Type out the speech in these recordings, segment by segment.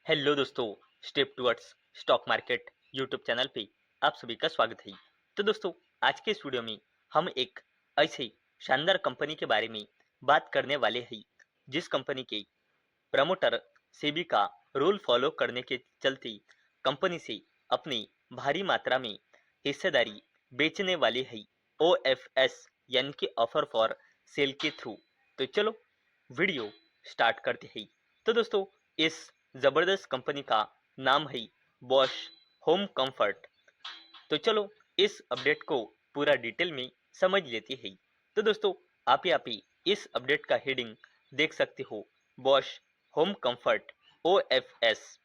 Hello दोस्तों, step towards stock market YouTube channel पे आप सभी का स्वागत है। तो दोस्तों, आज के इस वीडियो में हम एक ऐसे शानदार कंपनी के बारे में बात करने वाले हैं जिस कंपनी के प्रमोटर सेबी का रूल फॉलो करने के चलते कंपनी से अपनी भारी मात्रा में हिस्सेदारी बेचने वाले हैं, OFS यानी कि ऑफर फॉर सेल के थ्रू। तो चलो वीडियो स्टार्ट करते हैं। तो दोस्तों, इस जबरदस्त कंपनी का नाम है बॉश होम कंफर्ट। तो चलो इस अपडेट को पूरा डिटेल में समझ लेते हैं। तो दोस्तों, आप यहाँ पे इस अपडेट का हेडिंग देख सकते हो, Bosch home comfort OFS,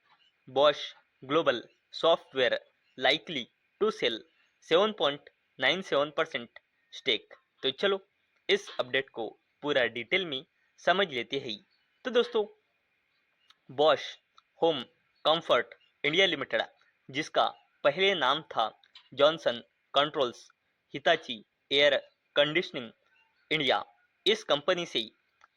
Bosch global software likely to sell 7.97% stake. तो चलो इस अपडेट को पूरा डिटेल में समझ लेते हैं। तो दोस्तों, Bosch home comfort India limited, जिसका पहले नाम था Johnson controls Hitachi air conditioning India, इस कंपनी से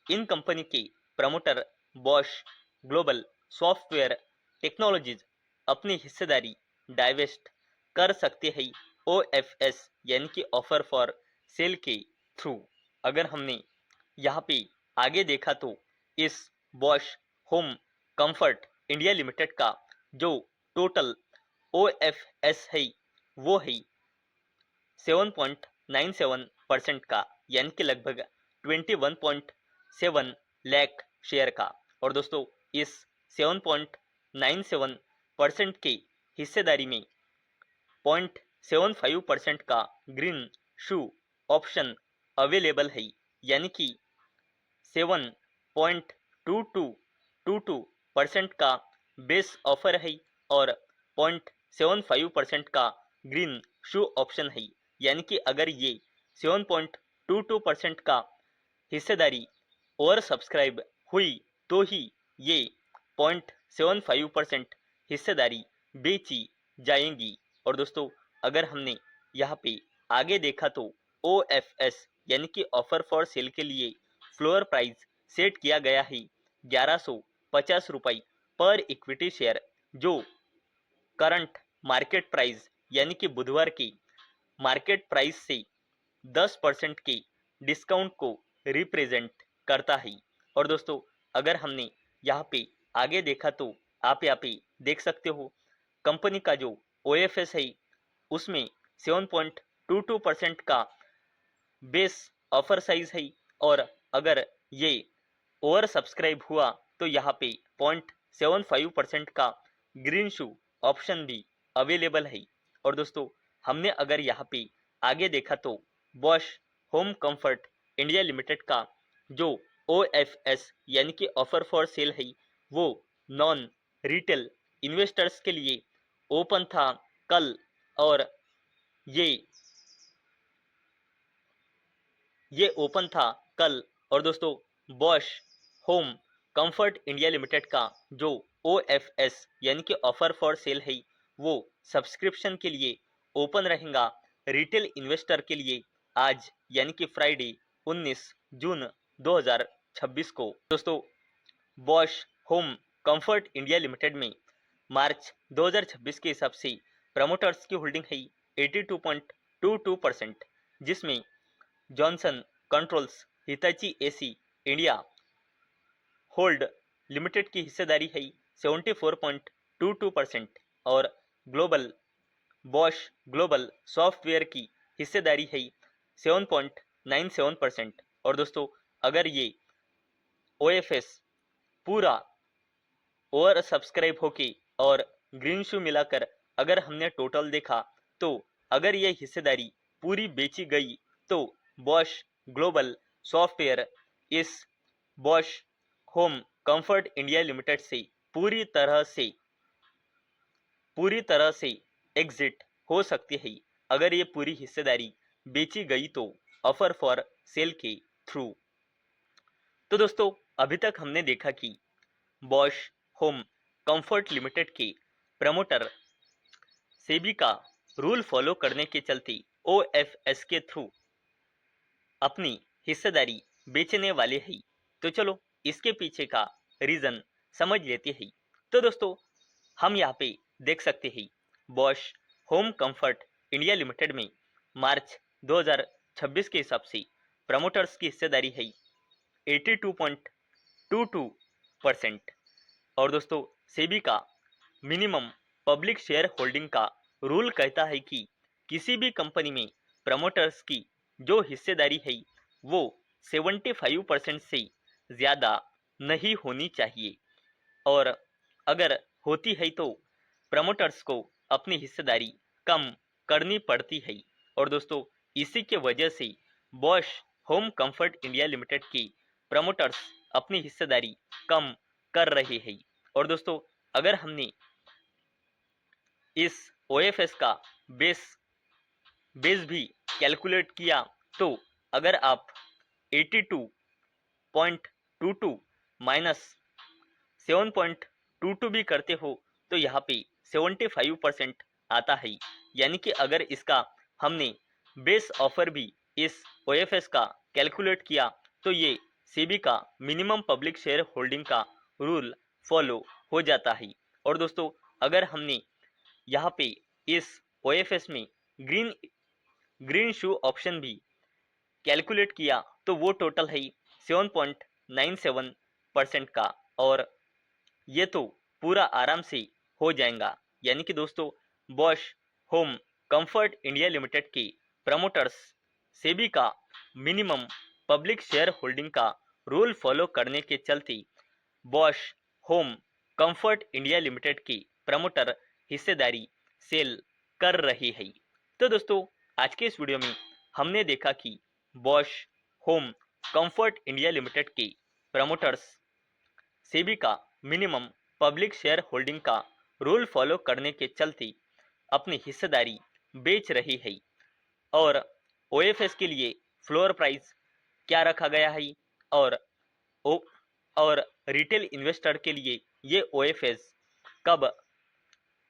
इन कंपनी के promoter Bosch global software technologies अपनी हिस्सेदारी डाइवेस्ट कर सकते हैं, OFS यानी कि ऑफर फॉर सेल के थ्रू। अगर हमने यहाँ पे आगे देखा तो इस Bosch home comfort India limited का जो टोटल OFS है वो है 7.97% का, यानी कि लगभग 21.7 लाख शेयर का। और दोस्तों, इस 7.97% के हिस्सेदारी में 0.75% का ग्रीन शू ऑप्शन अवेलेबल है, यानी कि 7.2222% का बेस ऑफर है और 0.75% का ग्रीन शू ऑप्शन है। यानी कि अगर ये 7.22% का हिस्सेदारी ओवर सब्सक्राइब हुई तो ही ये 0.75% हिस्सेदारी बेची जाएंगी। और दोस्तों, अगर हमने यहाँ पे आगे देखा तो OFS यानी कि ऑफर फॉर सेल के लिए फ्लोर प्राइस सेट किया गया है 1150 रुपये पर इक्विटी शेयर, जो करंट मार्केट प्राइस यानी कि बुधवार की मार्केट प्राइस से 10% के डिस्काउंट को रिप्रेजेंट करता है। और दोस्तों, अगर हमने यहाँ पे आगे देखा तो आप यहाँ पे देख सकते हो, कंपनी का जो OFS है उसमें 7.22% का बेस ऑफर साइज है और अगर ये ओवर सब्सक्राइब हुआ तो यहाँ पे 0.75% का ग्रीन शू ऑप्शन भी अवेलेबल है। और दोस्तों, हमने अगर यहाँ पे आगे देखा तो Bosch home comfort India limited का जो OFS यानी कि ऑफर फॉर सेल है वो नॉन रिटेल इन्वेस्टर्स के लिए ओपन था कल, और ये ओपन था कल। और दोस्तों, Bosch home comfort India limited का जो OFS यानी कि ऑफर फॉर सेल है वो सब्सक्रिप्शन के लिए ओपन रहेगा रिटेल इन्वेस्टर के लिए आज, यानी कि फ्राइडे 19 जून 2026 को। दोस्तों, Bosch home comfort India limited में मार्च 2026 के हिसाब से प्रमोटर्स की होल्डिंग है 82.22%, जिसमें Johnson controls Hitachi AC India hold limited की हिस्सेदारी है 74.22% और ग्लोबल बॉश ग्लोबल सॉफ्टवेयर की हिस्सेदारी है 7.97%। और दोस्तों, अगर ये OFS पूरा ओवर सब्सक्राइब होके और ग्रीन शू मिलाकर अगर हमने टोटल देखा तो अगर ये हिस्सेदारी पूरी बेची गई तो बॉश ग्लोबल सॉफ्टवेयर इस Bosch home comfort India limited से पूरी तरह से एग्जिट हो सकती है, अगर ये पूरी हिस्सेदारी बेची गई तो ऑफर फॉर सेल के थ्रू। तो दोस्तों, अभी तक हमने देखा कि बॉश होम कंफर्ट लिमिटेड के प्रमोटर सेबी का रूल फॉलो करने के चलते OFS के थ्रू अपनी हिस्सेदारी बेचने वाले हैं। तो चलो इसके पीछे का रीजन समझ लेते हैं। तो दोस्तों हम यहाँ पे देख सकते हैं Bosch home comfort India limited में मार्च 2026 के हिसाब से प्रमोटर्स की हिस्सेदारी है 82.22%। और दोस्तों सेबी का मिनिमम पब्लिक शेयर होल्डिंग का रूल कहता है कि किसी भी कंपनी में प्रमोटर्स की जो हिस्सेदारी है वो 75% से ज़्यादा नहीं होनी चाहिए, और अगर होती है तो प्रमोटर्स को अपनी हिस्सेदारी कम करनी पड़ती है। और दोस्तों इसी के वजह से Bosch home comfort India limited के प्रमोटर्स अपनी हिस्सेदारी कम कर रहे हैं। और दोस्तों अगर हमने इस ओएफएस का बेस बेस भी कैलकुलेट किया तो अगर आप 82.22 माइनस 7.22 भी करते हो तो यहाँ पे 75% आता है। यानी कि अगर इसका हमने बेस ऑफर भी इस ओएफएस का कैलकुलेट किया तो ये सेबी का मिनिमम पब्लिक शेयर होल्डिंग का रूल फॉलो हो जाता है। और दोस्तों अगर हमने यहाँ पे इस ओएफएस में ग्रीन ग्रीन शू ऑप्शन भी कैलकुलेट किया तो वो टोटल है 7.97% का, और ये तो पूरा आराम से हो जाएगा। यानी कि दोस्तों Bosch home comfort India limited के प्रमोटर्स सेबी का मिनिमम पब्लिक शेयर होल्डिंग का रूल फॉलो करने के चलते Bosch home comfort India limited के प्रमोटर हिस्सेदारी सेल कर रहे हैं। तो दोस्तों आज के इस वीडियो में हमने देखा कि Bosch home comfort India limited के प्रमोटर्स सेबी का मिनिमम पब्लिक शेयर होल्डिंग का रूल फॉलो करने के चलते अपनी हिस्सेदारी बेच रही है, और ओएफएस के लिए फ्लोर प्राइस क्या रखा गया है, और ओ और रिटेल इन्वेस्टर के लिए ये ओएफएस कब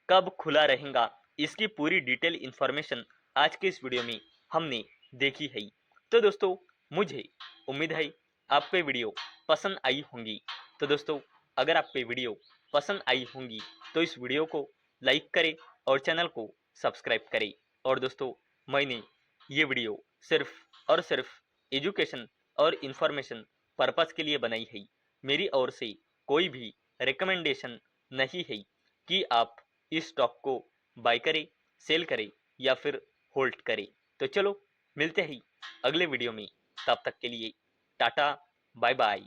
कब खुला रहेगा, इसकी पूरी डिटेल इंफॉर्मेशन आज के इस वीडियो में हमने देखी है। तो दोस्तों मुझे उम्मीद है आपको ये वीडियो पसंद आई होंगी। तो दोस्तों अगर आपको ये वीडियो पसंद आई होंगी तो इस वीडियो को लाइक करें और चैनल को सब्सक्राइब करें। और दोस्तों मैंने ये वीडियो सिर्फ और सिर्फ एजुकेशन और इंफॉर्मेशन पर्पस के लिए बनाई है। मेरी ओर से कोई भी रिकमेंडेशन नहीं है कि आप इस स्टॉक को बाय करें, सेल करें या फिर होल्ड करें। तो चलो मिलते हैं अगले वीडियो में, तब तक के लिए टाटा बाय बाय।